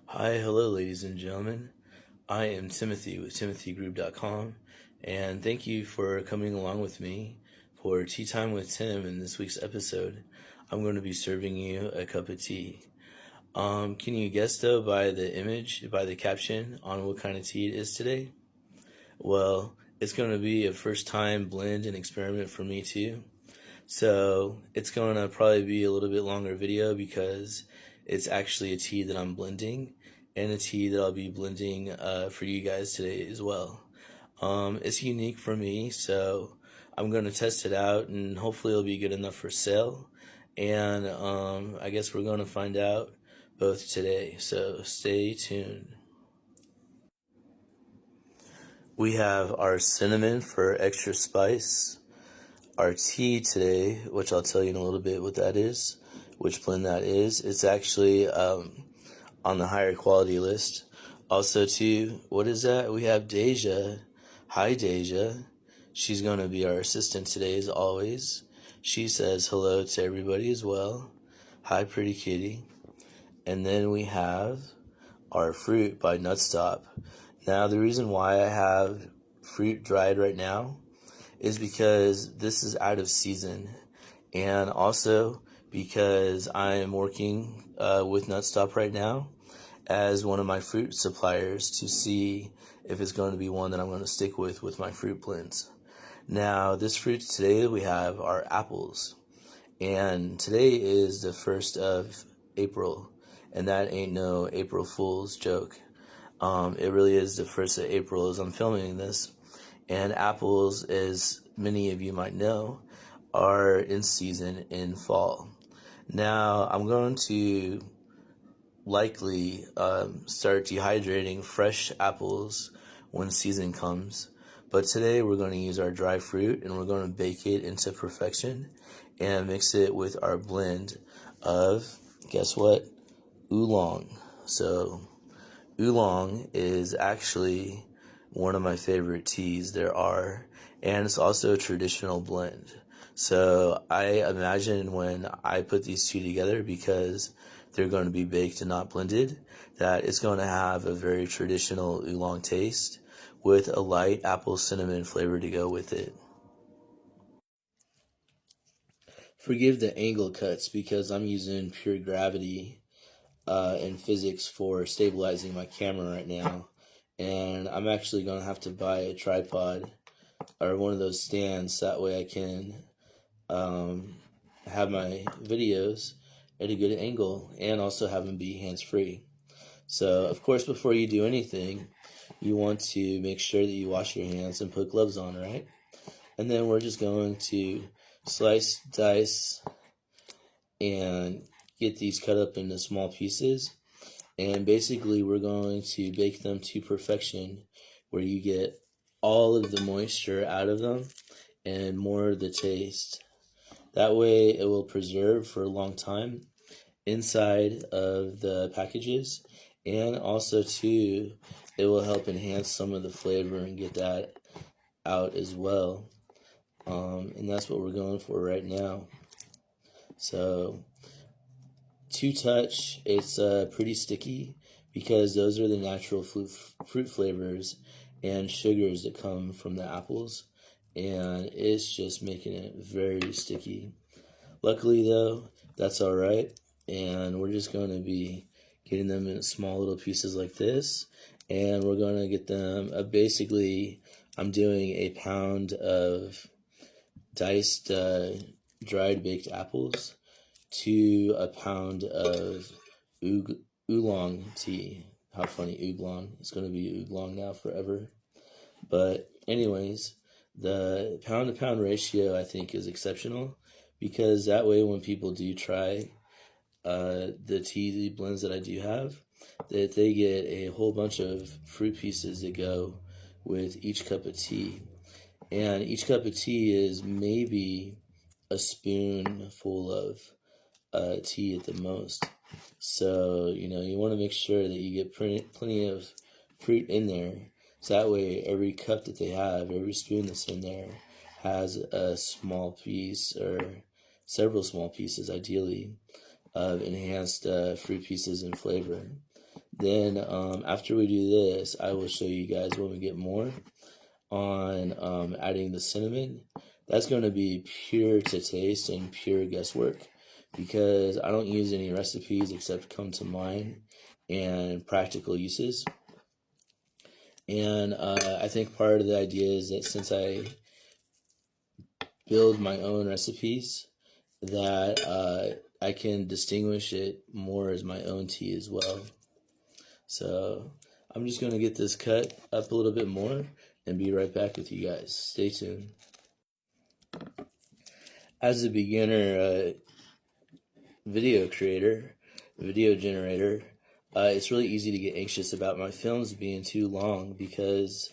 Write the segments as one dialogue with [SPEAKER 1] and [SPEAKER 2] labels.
[SPEAKER 1] Hi, hello, ladies and gentlemen. I am Timothy with timothygroup.com, and thank you for coming along with me for Tea Time with Tim. In this week's episode, I'm going to be serving you a cup of tea. Can you guess, though, by the image, by the caption, on what kind of tea it is today? Well, it's going to be a first-time blend and experiment for me, too. So it's going to probably be a little bit longer video because it's actually a tea that I'm blending and a tea that I'll be blending for you guys today as well. It's unique for me, so I'm going to test it out and hopefully it'll be good enough for sale. And I guess we're going to find out both today, so stay tuned. We have our cinnamon for extra spice. Our tea today, which I'll tell you in a little bit what that is, which blend that is. It's actually on the higher quality list. Also, too, what is that? We have Deja. Hi, Deja. She's going to be our assistant today, as always. She says hello to everybody as well. Hi, pretty kitty. And then we have our fruit by Nutstop. Now, the reason why I have fruit dried right now is because this is out of season, and also because I am working with Nutstop right now as one of my fruit suppliers to see if it's going to be one that I'm going to stick with my fruit blends. Now, this fruit today we have are apples, and today is the 1st of April, and that ain't no April Fool's joke. It really is the 1st of April as I'm filming this. And apples, as many of you might know, are in season in fall. Now, I'm going to likely start dehydrating fresh apples when season comes. But today we're going to use our dry fruit and we're going to bake it into perfection and mix it with our blend of, guess what? Oolong. So, oolong is actually one of my favorite teas there are, and it's also a traditional blend. So I imagine when I put these two together, because they're going to be baked and not blended, that it's going to have a very traditional oolong taste with a light apple cinnamon flavor to go with it. Forgive the angle cuts because I'm using pure gravity and physics for stabilizing my camera right now. And I'm actually going to have to buy a tripod or one of those stands. That way I can have my videos at a good angle and also have them be hands-free. So, of course, before you do anything, you want to make sure that you wash your hands and put gloves on, right? And then we're just going to slice, dice, and get these cut up into small pieces. And basically, we're going to bake them to perfection where you get all of the moisture out of them and more of the taste. That way, it will preserve for a long time inside of the packages. And also, too, it will help enhance some of the flavor and get that out as well. And that's what we're going for right now. So, to touch, it's pretty sticky because those are the natural fruit flavors and sugars that come from the apples, and it's just making it very sticky. Luckily, though, that's all right, and we're just going to be getting them in small little pieces like this, and we're going to get them, basically, I'm doing a pound of diced dried baked apples to a pound of oolong tea. How funny, oolong. It's going to be oolong now forever. But anyways, the pound-to-pound ratio, I think, is exceptional because that way when people do try the tea blends that I do have, that they get a whole bunch of fruit pieces that go with each cup of tea. And each cup of tea is maybe a spoonful of tea at the most. So, you want to make sure that you get plenty of fruit in there. So that way, every cup that they have, every spoon that's in there, has a small piece or several small pieces, ideally, of enhanced fruit pieces and flavor. Then after we do this, I will show you guys when we get more on adding the cinnamon. That's going to be pure to taste and pure guesswork, because I don't use any recipes except come to mind and practical uses. And I think part of the idea is that since I build my own recipes, that I can distinguish it more as my own tea as well. So I'm just going to get this cut up a little bit more and be right back with you guys. Stay tuned. As a beginner video generator, it's really easy to get anxious about my films being too long, because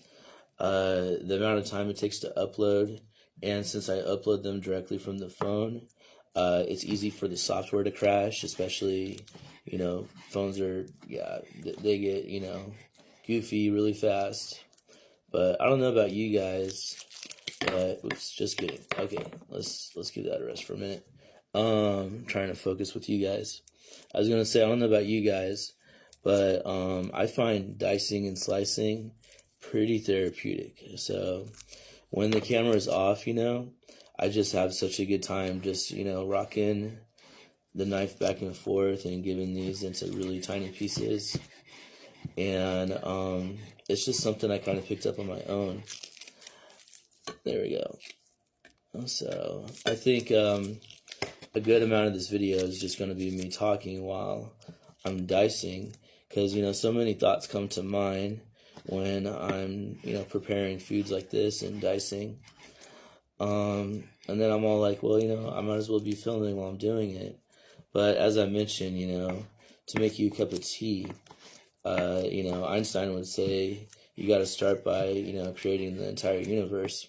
[SPEAKER 1] the amount of time it takes to upload, and since I upload them directly from the phone, it's easy for the software to crash, especially, phones are, they get, goofy really fast. But I don't know about you guys, but, oops, just kidding. Okay, let's give that a rest for a minute. Trying to focus with you guys. I was gonna say, I don't know about you guys, but I find dicing and slicing pretty therapeutic. So when the camera is off, I just have such a good time just, rocking the knife back and forth and giving these into really tiny pieces. And it's just something I kind of picked up on my own. There we go. So I think a good amount of this video is just going to be me talking while I'm dicing, because so many thoughts come to mind when I'm preparing foods like this and dicing, and then I'm all like, well, I might as well be filming while I'm doing it. But as I mentioned, to make you a cup of tea, Einstein would say you got to start by creating the entire universe,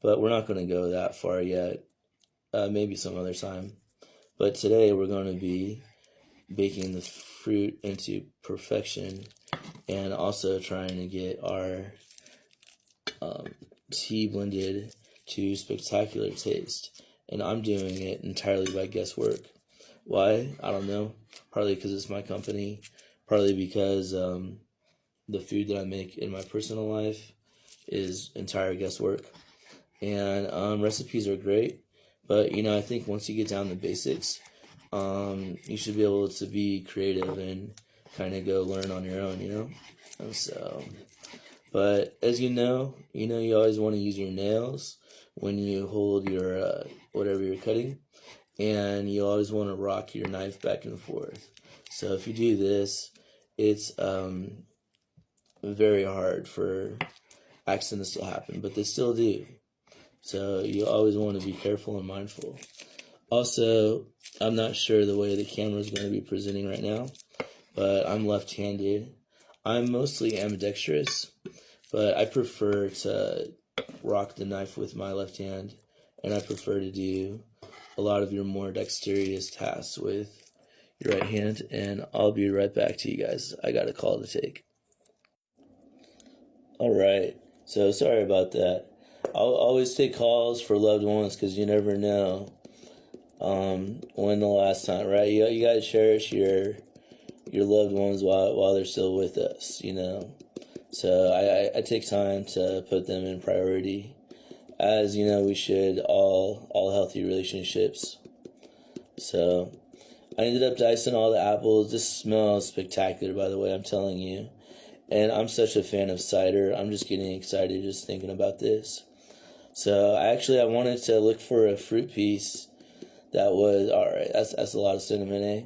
[SPEAKER 1] but we're not going to go that far yet. Maybe some other time. But today we're going to be baking the fruit into perfection, and also trying to get our tea blended to spectacular taste. And I'm doing it entirely by guesswork. Why? I don't know. Partly because it's my company. Partly because the food that I make in my personal life is entire guesswork. And recipes are great. But, I think once you get down to the basics, you should be able to be creative and kind of go learn on your own, And so, but as you always want to use your nails when you hold your, whatever you're cutting, and you always want to rock your knife back and forth. So if you do this, it's very hard for accidents to happen, but they still do. So you always want to be careful and mindful. Also, I'm not sure the way the camera is going to be presenting right now, but I'm left-handed. I'm mostly ambidextrous, but I prefer to rock the knife with my left hand, and I prefer to do a lot of your more dexterous tasks with your right hand, and I'll be right back to you guys. I got a call to take. All right, so sorry about that. I'll always take calls for loved ones, because you never know when the last time, right? You gotta cherish your loved ones while they're still with us, So I take time to put them in priority, as we should all healthy relationships. So I ended up dicing all the apples. This smells spectacular, by the way, I'm telling you. And I'm such a fan of cider. I'm just getting excited just thinking about this. So I wanted to look for a fruit piece that was, alright, that's a lot of cinnamon, eh?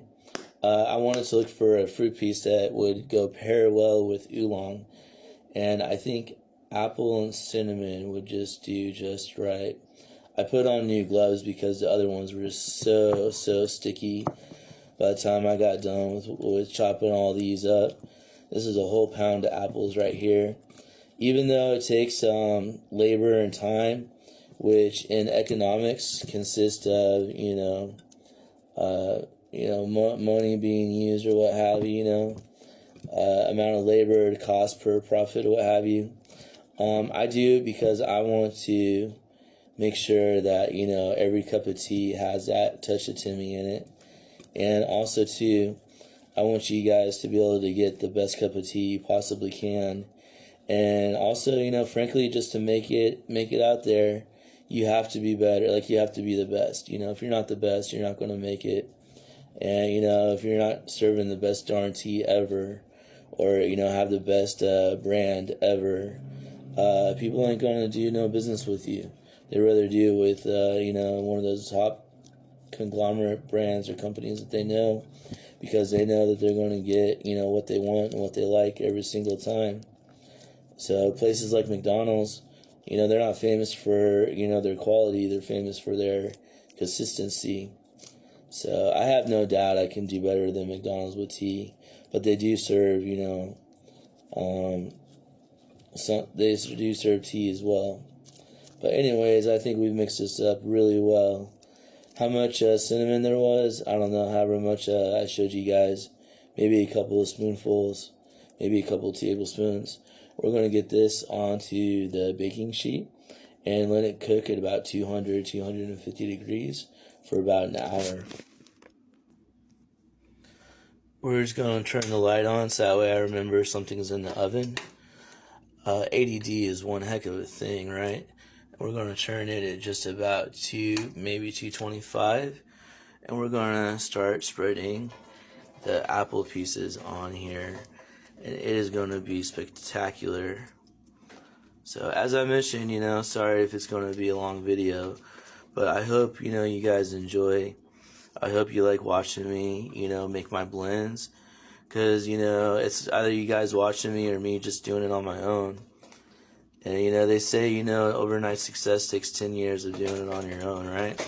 [SPEAKER 1] I wanted to look for a fruit piece that would go pair well with oolong. And I think apple and cinnamon would just do just right. I put on new gloves because the other ones were just so sticky. By the time I got done with chopping all these up, this is a whole pound of apples right here. Even though it takes labor and time, which in economics consists of money being used or what have you, amount of labor, cost per profit, or what have you. I do it because I want to make sure that every cup of tea has that touch of Timmy in it, and also too, I want you guys to be able to get the best cup of tea you possibly can. And also, frankly, just to make it out there, you have to be better. Like, you have to be the best. If you're not the best, you're not going to make it. And, if you're not serving the best darn tea ever, or, have the best brand ever, people ain't going to do no business with you. They rather do with, one of those top conglomerate brands or companies that they know, because they know that they're going to get, what they want and what they like every single time. So places like McDonald's, they're not famous for, their quality. They're famous for their consistency. So I have no doubt I can do better than McDonald's with tea. But they do serve, they do serve tea as well. But anyways, I think we've mixed this up really well. How much cinnamon there was, I don't know. However much I showed you guys, maybe a couple of spoonfuls, maybe a couple of tablespoons. We're going to get this onto the baking sheet and let it cook at about 250 degrees for about an hour. We're just going to turn the light on so that way I remember something's in the oven. ADD is one heck of a thing, right? We're going to turn it at just about maybe 225, and we're going to start spreading the apple pieces on here, and it is going to be spectacular. So as I mentioned, sorry if it's going to be a long video, but I hope, you guys enjoy. I hope you like watching me, make my blends, because, it's either you guys watching me or me just doing it on my own. And, they say, overnight success takes 10 years of doing it on your own, right?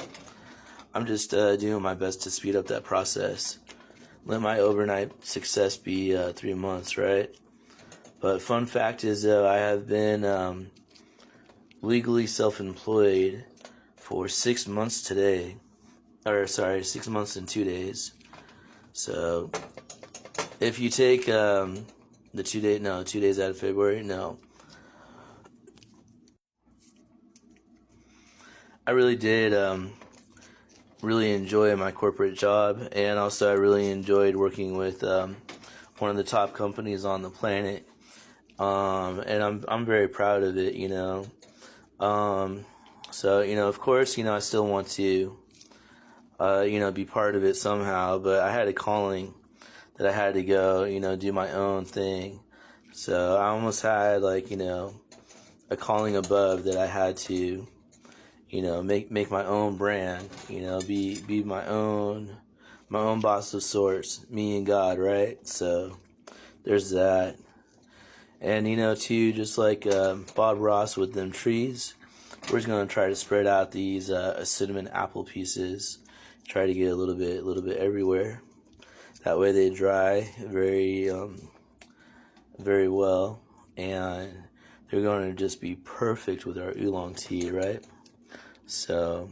[SPEAKER 1] I'm just doing my best to speed up that process. Let my overnight success be 3 months, right? But fun fact is, though, I have been legally self-employed for 6 months today. 6 months and 2 days. So, if you take the 2 days out of February, no. I really did really enjoy my corporate job, and also I really enjoyed working with one of the top companies on the planet, and I'm very proud of it, So, of course, I still want to, be part of it somehow, but I had a calling that I had to go, do my own thing. So I almost had, a calling above that I had to, make my own brand, be my own boss of sorts, me and God, right? So there's that. And, too, just like Bob Ross with them trees, we're just going to try to spread out these cinnamon apple pieces, try to get a little bit everywhere. That way they dry very, very well, and they're going to just be perfect with our oolong tea, right? So,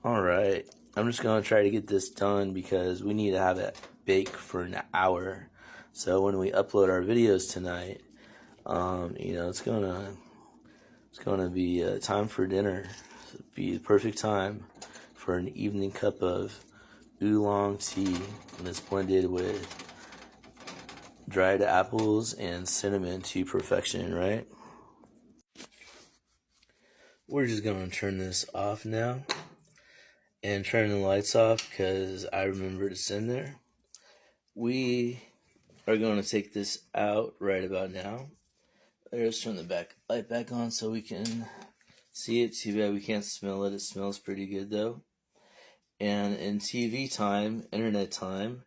[SPEAKER 1] alright, I'm just going to try to get this done because we need to have it bake for an hour. So when we upload our videos tonight, it's gonna be time for dinner. It'll be the perfect time for an evening cup of oolong tea, and it's blended with dried apples and cinnamon to perfection, right? We're just going to turn this off now and turn the lights off because I remembered it's in there. We are going to take this out right about now. Let's turn the light back on so we can see it. Too bad we can't smell it. It smells pretty good though. And in TV time, internet time,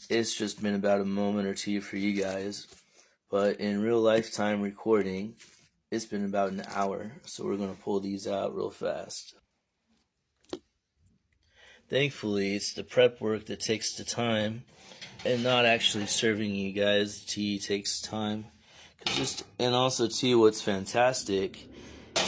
[SPEAKER 1] it's just been about a moment or two for you guys. But in real life time recording, it's been about an hour, so we're going to pull these out real fast. Thankfully, it's the prep work that takes the time, and not actually serving you guys. Tea takes time. And also, too, what's fantastic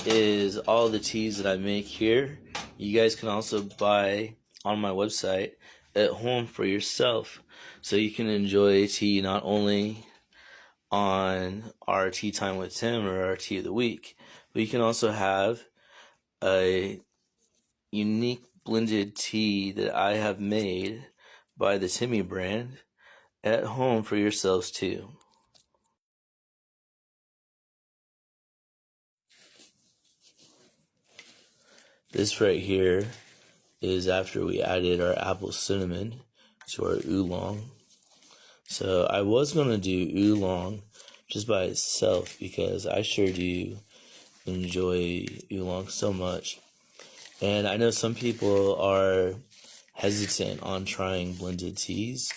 [SPEAKER 1] is all the teas that I make here, you guys can also buy on my website at home for yourself. So you can enjoy tea not only on our Tea Time with Tim or our Tea of the Week, but you can also have a unique blended tea that I have made Buy the Timmy brand at home for yourselves too. This right here is after we added our apple cinnamon to our oolong. So I was going to do oolong just by itself because I sure do enjoy oolong so much. And I know some people are hesitant on trying blended teas,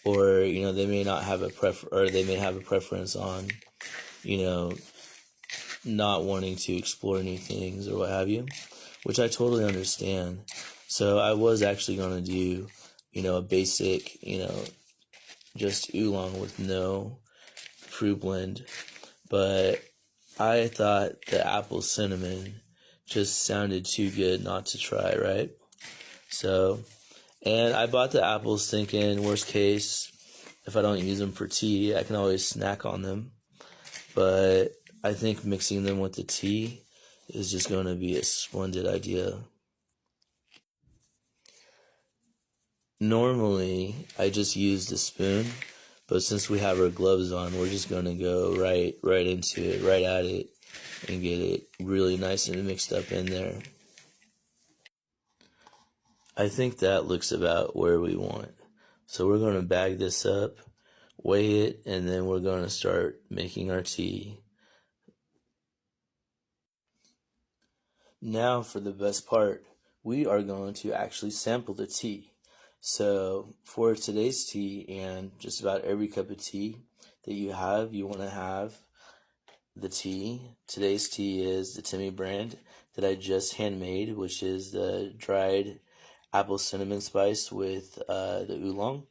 [SPEAKER 1] or they may not have they may have a preference on you know not wanting to explore new things or what have you, which I totally understand. So I was actually going to do a basic just oolong with no fruit blend, but I thought the apple cinnamon just sounded too good not to try, right? So, and I bought the apples thinking, worst case, if I don't use them for tea, I can always snack on them. But I think mixing them with the tea is just going to be a splendid idea. Normally, I just use the spoon, but since we have our gloves on, we're just going to go right into it, right at it, and get it really nice and mixed up in there. I think that looks about where we want. So we're going to bag this up, weigh it, and then we're going to start making our tea. Now for the best part, we are going to actually sample the tea. So for today's tea and just about every cup of tea that you want to have the tea. Today's tea is the Timmy brand that I just handmade, which is the dried apple cinnamon spice with the oolong.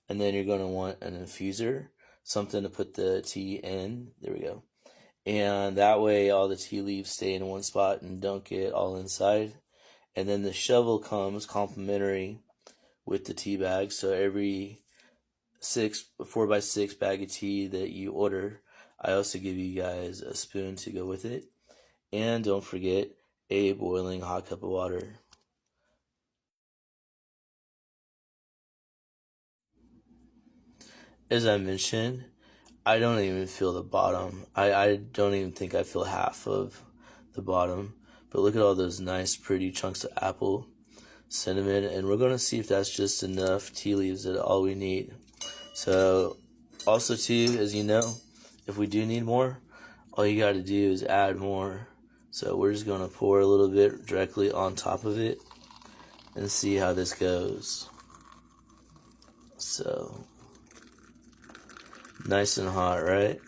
[SPEAKER 1] And then you're going to want an infuser, something to put the tea in. There we go. And that way all the tea leaves stay in one spot and don't get all inside. And then the shovel comes complimentary with the tea bag. So every 4x6 bag of tea that you order, I also give you guys a spoon to go with it. And don't forget a boiling hot cup of water. As I mentioned, I don't even feel the bottom. I don't even think I feel half of the bottom. But look at all those nice, pretty chunks of apple, cinnamon, and we're going to see if that's just enough tea leaves that all we need. So, also too, as you know, if we do need more, all you got to do is add more. So we're just going to pour a little bit directly on top of it and see how this goes. So, nice and hot, right?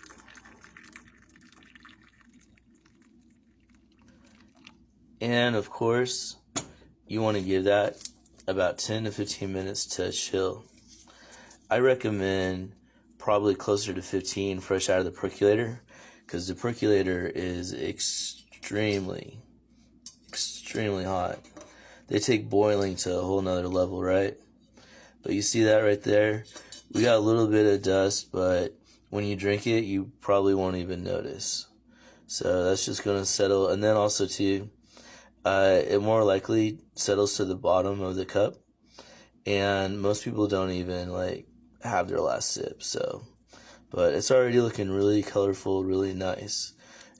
[SPEAKER 1] And of course, you want to give that about 10 to 15 minutes to chill. I recommend probably closer to 15 fresh out of the percolator, because the percolator is extremely hot. They take boiling to a whole nother level, right? But you see that right there? We got a little bit of dust, but when you drink it, you probably won't even notice. So that's just going to settle. And then also too, it more likely settles to the bottom of the cup. And most people don't even have their last sip. So, but it's already looking really colorful, really nice.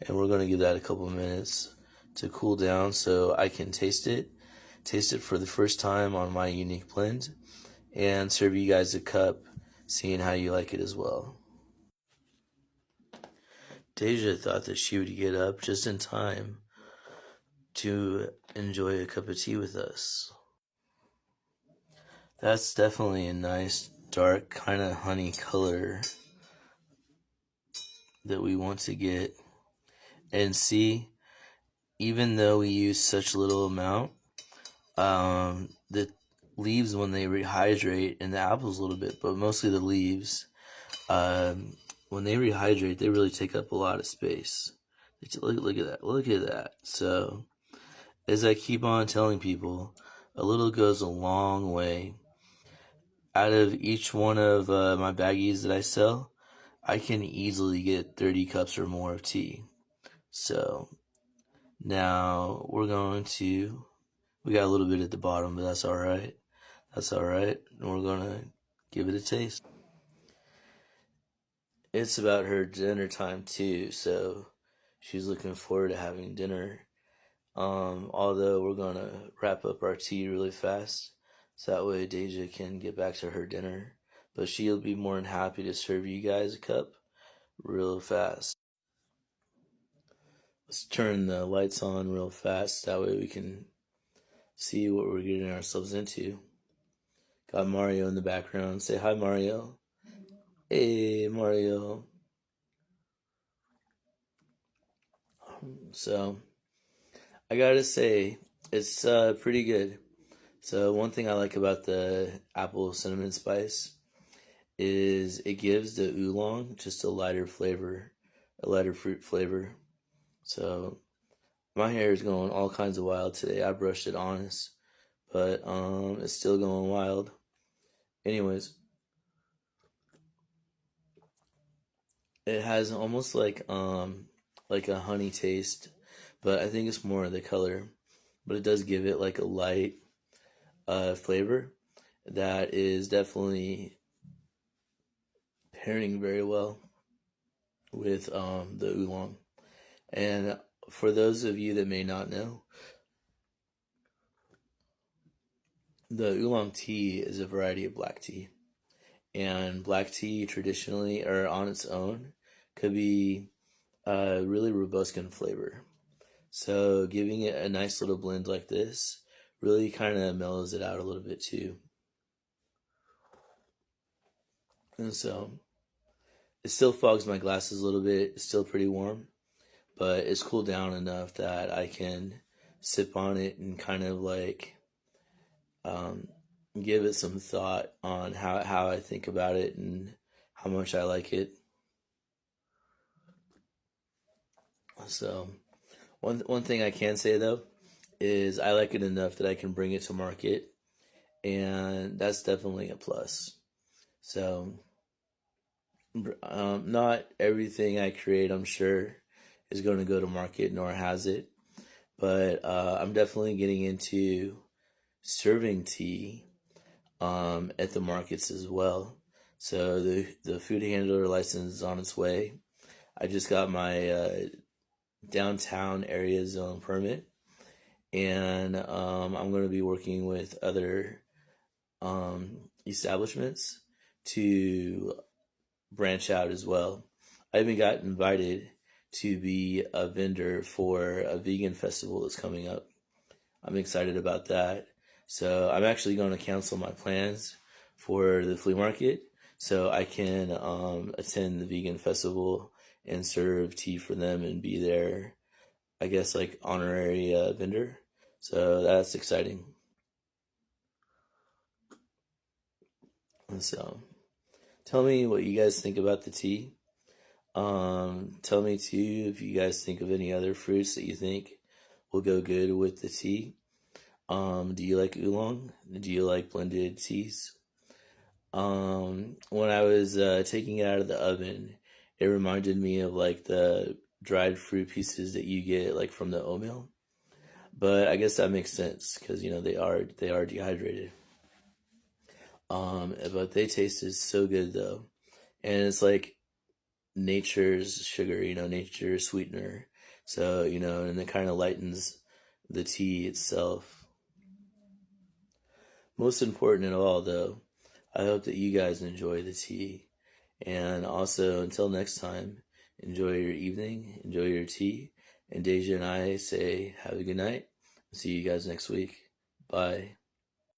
[SPEAKER 1] And we're going to give that a couple minutes to cool down so I can taste it for the first time on my unique blend, and serve you guys a cup, seeing how you like it as well. Deja thought that she would get up just in time to enjoy a cup of tea with us. That's definitely a nice, dark, kind of honey color that we want to get. And see, even though we use such little amount, the leaves, when they rehydrate, and the apples a little bit, but mostly the leaves, when they rehydrate, they really take up a lot of space. Look at that. Look at that. So, as I keep on telling people, a little goes a long way. Out of each one of my baggies that I sell, I can easily get 30 cups or more of tea. So, now we got a little bit at the bottom, but that's alright. That's alright. We're gonna give it a taste. It's about her dinner time too, so she's looking forward to having dinner. Although we're gonna wrap up our tea really fast, so that way Deja can get back to her dinner. But she'll be more than happy to serve you guys a cup real fast. Let's turn the lights on real fast, that way we can see what we're getting ourselves into. Got Mario in the background. Say hi, Mario. Hey, Mario. So, I gotta say, it's pretty good. So, one thing I like about the apple cinnamon spice is it gives the oolong just a lighter flavor, a lighter fruit flavor. So, my hair is going all kinds of wild today. I brushed it honest, but it's still going wild. Anyways, it has almost like a honey taste, but I think it's more of the color. But it does give it like a light flavor that is definitely pairing very well with the oolong. And for those of you that may not know, the oolong tea is a variety of black tea. And black tea traditionally, or on its own, could be a really robust in flavor. So giving it a nice little blend like this really kind of mellows it out a little bit too. And so it still fogs my glasses a little bit. It's still pretty warm, but it's cooled down enough that I can sip on it and kind of like um, give it some thought on how I think about it and how much I like it. So one thing I can say though is I like it enough that I can bring it to market, and that's definitely a plus. So not everything I create, I'm sure, is going to go to market, nor has it. But I'm definitely getting into serving tea at the markets as well. So the food handler license is on its way. I just got my downtown area zone permit, and I'm going to be working with other establishments to branch out as well. I even got invited to be a vendor for a vegan festival that's coming up. I'm excited about that. So I'm actually going to cancel my plans for the flea market so I can attend the vegan festival and serve tea for them and be their, I guess, like honorary vendor. So that's exciting. And so tell me what you guys think about the tea. Tell me too if you guys think of any other fruits that you think will go good with the tea. Do you like oolong? Do you like blended teas? When I was taking it out of the oven, it reminded me of like the dried fruit pieces that you get like from the oatmeal. But I guess that makes sense because you know they are dehydrated. But they tasted so good though, and it's like nature's sugar, you know, nature's sweetener. So you know, and it kind of lightens the tea itself. Most important of all, though, I hope that you guys enjoy the tea. And also, until next time, enjoy your evening, enjoy your tea. And Deja and I say, have a good night. See you guys next week. Bye.